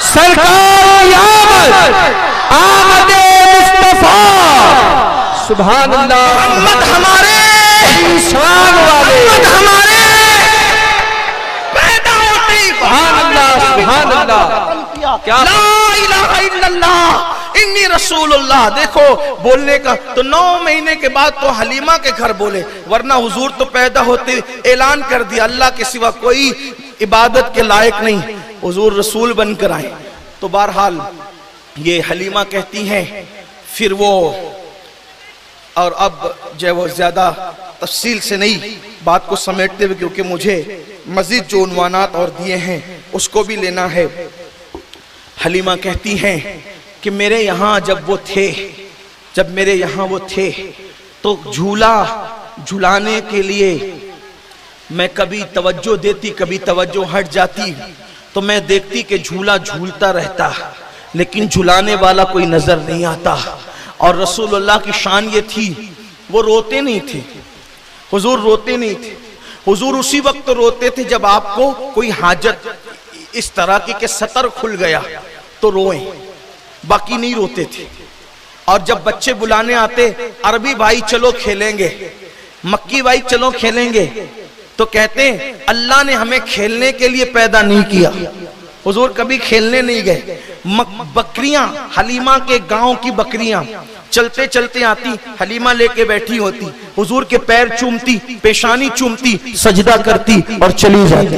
सरकार आमदे मुस्तफा सुभान अल्लाह। मोहम्मद हमारे शान वाले हमारे पैदा होते ही सुभान अल्लाह क्या ला इलाहा इल्लल्लाह इन्नी रसूलुल्लाह। देखो बोलने का तो 9 महीने के बाद तो हलीमा के घर बोले, वरना हुजूर तो पैदा होते ऐलान कर दिया अल्लाह के सिवा कोई इबादत के लायक नहीं, हुजूर रसूल बनकर आए। तो बहरहाल ये हलीमा कहती हैं फिर वो, और अब जो है वो ज्यादा तफसील से नहीं बात को समेटते हुए, क्योंकि मुझे मजीद जो उन्वानात और दिए हैं उसको भी लेना है। हलीमा कहती हैं कि मेरे यहाँ जब मेरे यहाँ वो थे तो झूला झुलाने के लिए मैं कभी तवज्जो देती, कभी तवज्जो हट जाती, तो मैं देखती कि झूला झूलता रहता लेकिन झुलाने वाला कोई नजर नहीं आता। और रसूलुल्लाह की शान ये थी वो रोते नहीं थे, हुजूर रोते नहीं थे। हुजूर उसी वक्त रोते थे जब आपको कोई हाजत इस तरह की कि सतर खुल गया तो रोए, बाकी नहीं रोते थे। और जब बच्चे बुलाने आते, अरबी भाई चलो खेलेंगे, मक्की भाई चलो खेलेंगे, तो कहते हैं अल्लाह ने हमें खेलने के लिए पैदा नहीं किया। हुजूर कभी खेलने नहीं गए। बकरियां, हलीमा के गांव की बकरियां चलते चलते आती, हलीमा लेके बैठी होती, हुजूर के पैर चूमती, पेशानी चूमती, सजदा करती और चली जाती।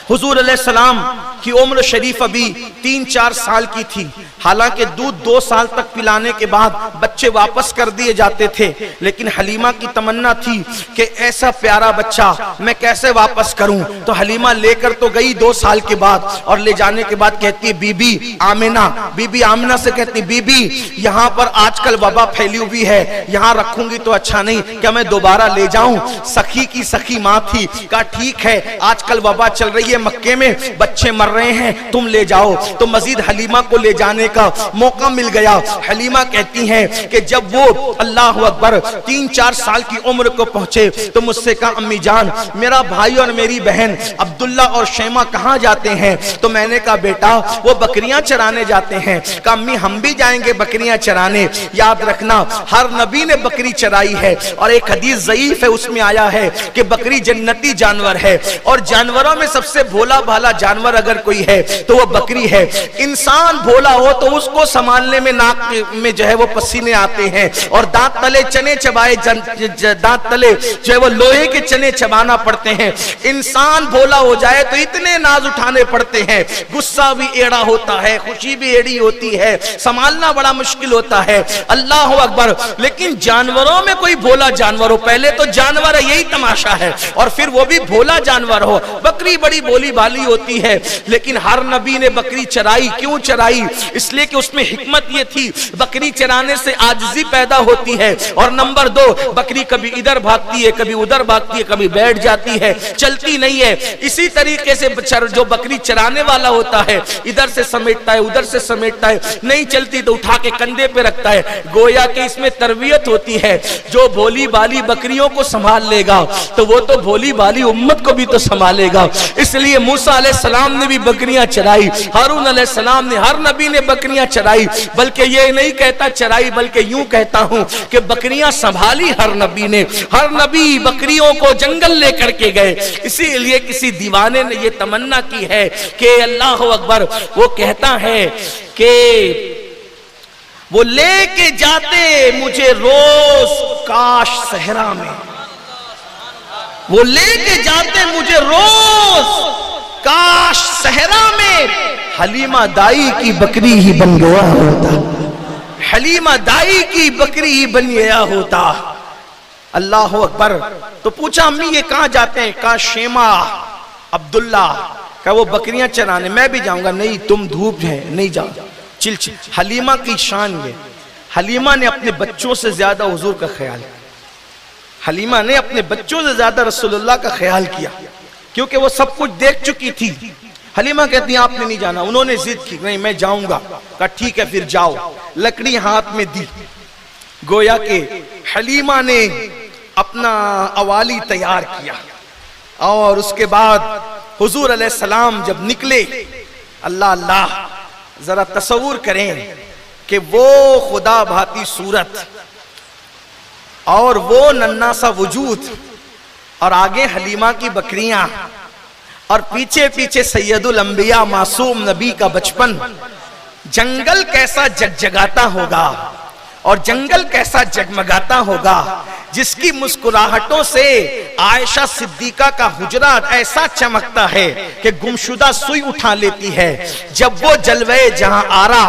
हुजूर अलैहिस्सलाम की उम्र शरीफ अभी 3-4 साल की थी। हालांकि दूध 2 साल तक पिलाने के बाद बच्चे वापस कर दिए जाते थे, लेकिन हलीमा की तमन्ना थी कि ऐसा प्यारा बच्चा मैं कैसे वापस करूं। तो हलीमा लेकर तो गई 2 साल के बाद, और ले जाने के बाद कहती है बीबी आमिना से कहती बीबी यहाँ पर आजकल वबा फैली हुई है, यहाँ रखूंगी तो अच्छा नहीं, क्या मैं दोबारा ले जाऊं? सखी की सखी माँ थी, कहा ठीक है आजकल वबा चल रही है, मक्के में बच्चे मर रहे हैं, तुम ले जाओ। तो मजीद हलीमा को ले जाने का मौका मिल गया। हलीमा कहती हैं कि जब वो अल्लाह अकबर 3-4 साल की उम्र को पहुंचे तो मुझसे कहा अम्मी जान मेरा भाई और मेरी बहन अब्दुल्ला और शैमा कहाँ जाते हैं? तो मैंने कहा बेटा वो बकरियां चराने जाते हैं। कहा अम्मी हम भी जाएंगे बकरियां चराने। याद रखना हर नबी ने बकरी चराई है, और एक हदीस ज़ईफ है उसमें आया है कि बकरी जन्नती जानवर है, और जानवरों में सबसे भोला भाला जानवर अगर कोई है तो वो बकरी है। इंसान भोला हो तो उसको संभालने में नाक में जो है वो पसीने आते हैं, और दांत तले चने चबाए, दांत तले जो है वो लोहे के चने चबाना पड़ते हैं। इंसान भोला हो जाए तो इतने नाज उठाने पड़ते हैं, गुस्सा भी एड़ा होता है, खुशी भी एड़ी होती है, संभालना बड़ा मुश्किल होता है। अल्लाह अकबर। लेकिन जानवरों में कोई भोला जानवर हो, पहले तो जानवर है यही तमाशा है, और फिर वो भी भोला जानवर हो। बकरी बड़ी भोली भाली होती है, लेकिन हर नबी ने बकरी चराई। क्यों चराई? इसलिए कि उसमें हिकमत ये थी बकरी चराने से आजिज़ी पैदा होती है, और नंबर 2 बकरी कभी इधर भागती है, कभी उधर भागती है, कभी बैठ जाती है, चलती नहीं है। इसी तरीके से जो बकरी चराने वाला होता है इधर से समेटता है, उधर से समेटता है, नहीं चलती तो उठा के कंधे पे रखता है। गोया कि इसमें तरबियत होती है, जो भोली भाली बकरियों को संभाल लेगा तो वो तो भोली भाली उम्मत को भी तो संभालेगा। इसलिए मूसा अलैहिस्सलाम ने भी बकरियां चराई, हारून अलैहिस्सलाम ने, हर नबी ने बकरियां चराई। बल्कि ये नहीं कहता चराई, बल्कि यूं कहता हूं कि बकरियां संभाली हर नबी ने। हर नबी बकरियों को जंगल लेकर के गए। इसीलिए किसी दीवाने ने ये तमन्ना की है कि अल्लाह अकबर, वो कहता है कि वो लेके जाते मुझे रोज काश सहरा में, वो लेके जाते मुझे रोज काश सहरा में, हलीमा दाई की बकरी ही बन गया होता, हलीमा दाई की बकरी ही बन गया होता। अल्लाह अकबर। तो पूछा अम्मी ये कहाँ जाते हैं? कहा शेमा, अब्दुल्ला, कहा वो बकरियां चराने। मैं भी जाऊंगा। नहीं तुम धूप है नहीं जाओ। चिल। हलीमा की शान है, हलीमा ने अपने बच्चों से ज्यादा हुजूर का ख्याल, हलीमा ने अपने बच्चों से ज्यादा रसूलुल्लाह का ख्याल किया, क्योंकि वो सब कुछ देख चुकी थी। हलीमा कहती है आपने नहीं जाना। उन्होंने जिद की नहीं मैं जाऊंगा। कहा ठीक है फिर जाओ। लकड़ी हाथ में दी। गोया के हलीमा ने अपना अवाली तैयार किया, और उसके बाद हुजूर अलैहिस्सलाम जब निकले, अल्लाह अल्लाह, जरा तसव्वुर करें कि वो खुदा भाती सूरत और वो नन्ना सा वजूद और आगे हलीमा की बकरियां और पीछे पीछे सैयदुल अंबिया मासूम नबी का बचपन। जंगल कैसा जगजगाता होगा और जंगल कैसा जगमगाता होगा, जिसकी मुस्कुराहटों से आयशा सिद्दीका का हुजरा ऐसा चमकता है कि गुमशुदा सुई उठा लेती है। जब वो जलवे जहां आरा,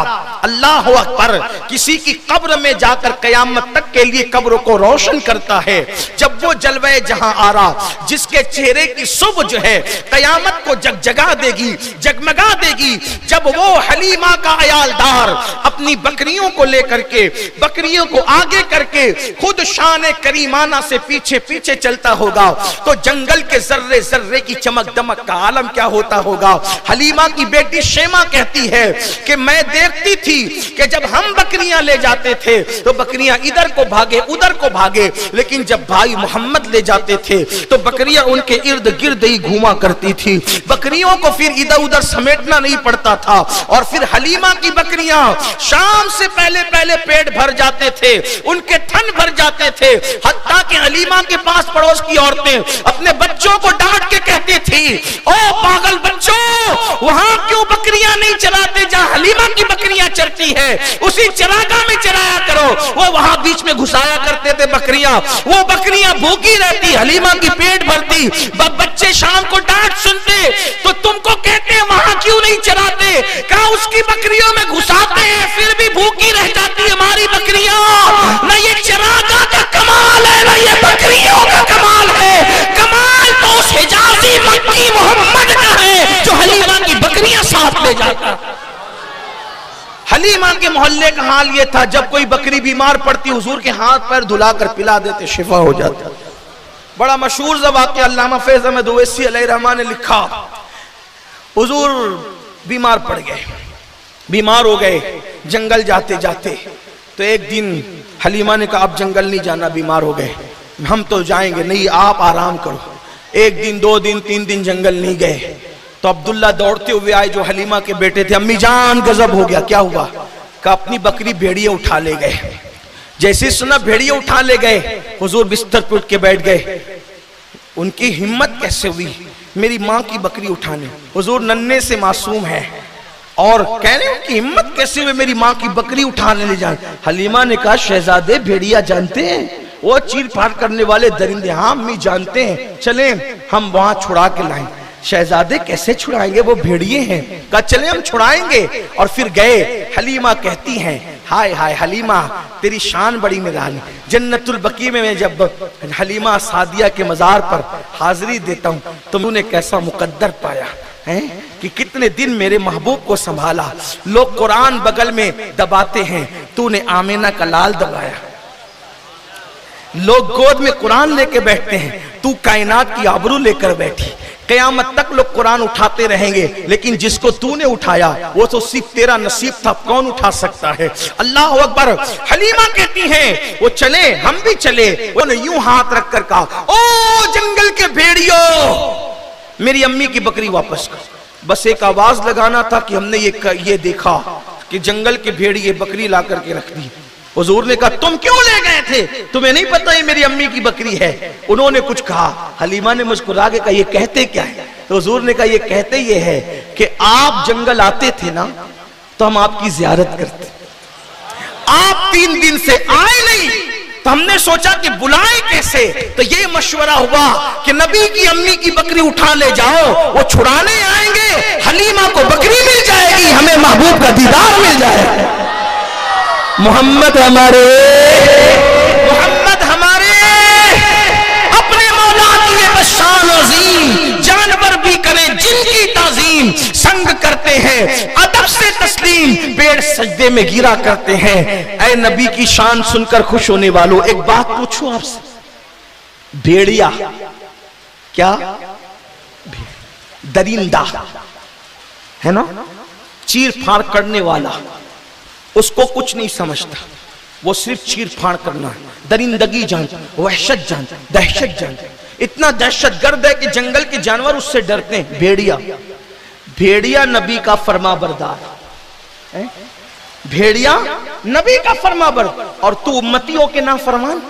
अल्लाह अकबर, किसी की कब्र में जाकर कयामत तक के लिए कब्र को रोशन करता है। जब वो जलवे जहां आरा, जिसके चेहरे की सुबह जो है कयामत को जगजगा देगी, जगमगा देगी। जब वो हलीमा का अयालदार अपनी बकरियों को लेकर के, बकरियों को आगे करके खुद शान करीमाना से पीछे पीछे चलता होगा, तो जंगल के जर्रे जर्रे की चमक दमक का आलम क्या होता होगा। हलीमा की बेटी शेमा कहती है कि मैं देखती थी कि जब हम बकरियां ले जाते थे तो बकरियां इधर को भागे उधर को भागे, लेकिन जब भाई मोहम्मद ले जाते थे तो बकरियां उनके इर्द गिर्द ही घूमा करती थी। बकरियों को फिर इधर उधर समेटना नहीं पड़ता था। और फिर हलीमा की बकरियां शाम से पहले पहले पेट भर जाते थे, उनके थन भर जाते थे। हत्ता कि हलीमा के पास पड़ोस की औरतें अपने बच्चों को डांट के कहती थी, ओ पागल बच्चों, वहां क्यों बकरियां नहीं चराते जहां हलीमा की बकरियां चरती है, उसी चरागाह में चराया करो। वो वहां बीच में घुसाया करते थे बकरियां, वो बकरियां भूखी रहती, हलीमा की पेट भरती। बच्चे शाम को डांट सुनते तो तुमको कहते हैं वहां क्यों नहीं चराते, कहा उसकी बकरियों में घुसाते हैं फिर भी भूखी रह जाती हमारी बकरियां। न ये चरागाह का कमाल है, न ये बकरियों का कमाल है। कमाल तो उस हिजाजी मक्की मोहम्मद का है जो हलीमा की बकरियां साथ ले जाता। हलीमा के मोहल्ले का हाल ये था, जब कोई बकरी बीमार पड़ती हुजूर के हाथ पैर धुलाकर पिला देते, शिफा हो जाता। बड़ा मशहूर सा वाक़या अल्लामा फैज़ अहमद ओवैसी अलैहिर्रहमान ने लिखा। हुजूर बीमार पड़ गए, बीमार हो गए जंगल जाते जाते। तो एक दिन हलीमा ने कहा आप जंगल नहीं जाना, बीमार हो गए, हम तो जाएंगे नहीं, आप आराम करो। एक दिन, 2 दिन, 3 दिन जंगल नहीं गए तो अब्दुल्ला दौड़ते हुए आए जो हलीमा के बेटे थे। अम्मी जान गजब हो गया, क्या हुआ? कहा अपनी बकरी भेड़िए उठा ले गए। जैसे सुना भेड़िए उठा ले गए, हुजूर बिस्तर पे उठ के बैठ गए। उनकी हिम्मत कैसे हुई मेरी माँ की बकरी उठाने? हुजूर नन्हे से मासूम है और कह रहे उनकी हिम्मत कैसे हुई मेरी माँ की बकरी उठाने ले जाए। हलीमा ने कहा शहजादे भेड़िया जानते हैं, वो चीर फाड़ करने वाले दरिंदे? हाँ अम्मी जानते हैं, चले हम वहां छुड़ा के लाएं। शहजादे कैसे छुड़ाएंगे, वो भेड़िए हैं। कहा चले हम छुड़ाएंगे। और फिर गए। हलीमा कहती हैं हाय हाय हलीमा तेरी शान बड़ी निराली। जन्नतुल बकी में मैं जब हलीमा सादिया के मजार पर हाजिरी देता हूँ तो तूने कैसा मुकद्दर पाया है कि कितने दिन मेरे महबूब को संभाला। लोग कुरान बगल में दबाते हैं, तूने आमीना का लाल दबाया। लोग गोद में कुरान लेके बैठते हैं, तू कायनात की आबरू लेकर बैठी। कयामत तक लोग कुरान उठाते रहेंगे, लेकिन जिसको तूने उठाया वो तो सिर्फ तेरा नसीब था, कौन उठा सकता है। अल्लाह अकबर। हलीमा कहती हैं वो चले, हम भी चले। उन्होंने यूं हाथ रख कर कहा ओ जंगल के भेड़ियों मेरी अम्मी की बकरी वापस कर। बस एक आवाज लगाना था कि हमने ये देखा कि जंगल के भेड़िए बकरी ला करके रख दी। हुजूर ने कहा तुम क्यों ले गए थे, तुम्हें नहीं पता ये मेरी अम्मी की बकरी है? उन्होंने कुछ कहा। हलीमा ने मुस्कुरा के कहा ये कहते क्या है? तो हुजूर ने कहा ये कहते ये है कि आप जंगल आते थे ना तो हम आपकी जियारत करते, आप 3 दिन से आए नहीं तो हमने सोचा कि बुलाए कैसे। तो ये मशवरा हुआ कि नबी की अम्मी की बकरी उठा ले जाओ, वो छुड़ाने आएंगे, हलीमा को बकरी मिल जाएगी, हमें महबूब का दीदार मिल जाएगा। मोहम्मद हमारे अपने मौला की बस शान अजीम, जानवर भी करें जिनकी ताजीम, संग करते हैं अदब से तस्लीम, पेड़ सजदे में गिरा करते हैं। ऐ नबी की शान सुनकर खुश होने वालों, एक बात पूछूं आपसे, भेड़िया क्या दरिंदा है ना, चीर फाड़ करने वाला, उसको कुछ नहीं समझता, वो सिर्फ चीर फाड़ करना है। दरिंदगी जानता, वहशत जानता, दहशत जानता। इतना दहशतगर्द है कि जंगल के जानवर उससे डरते हैं। भेड़िया, भेड़िया नबी का फरमाबरदार है, भेड़िया नबी का फरमाबरदार, और तू उम्मतियों के नाफरमान।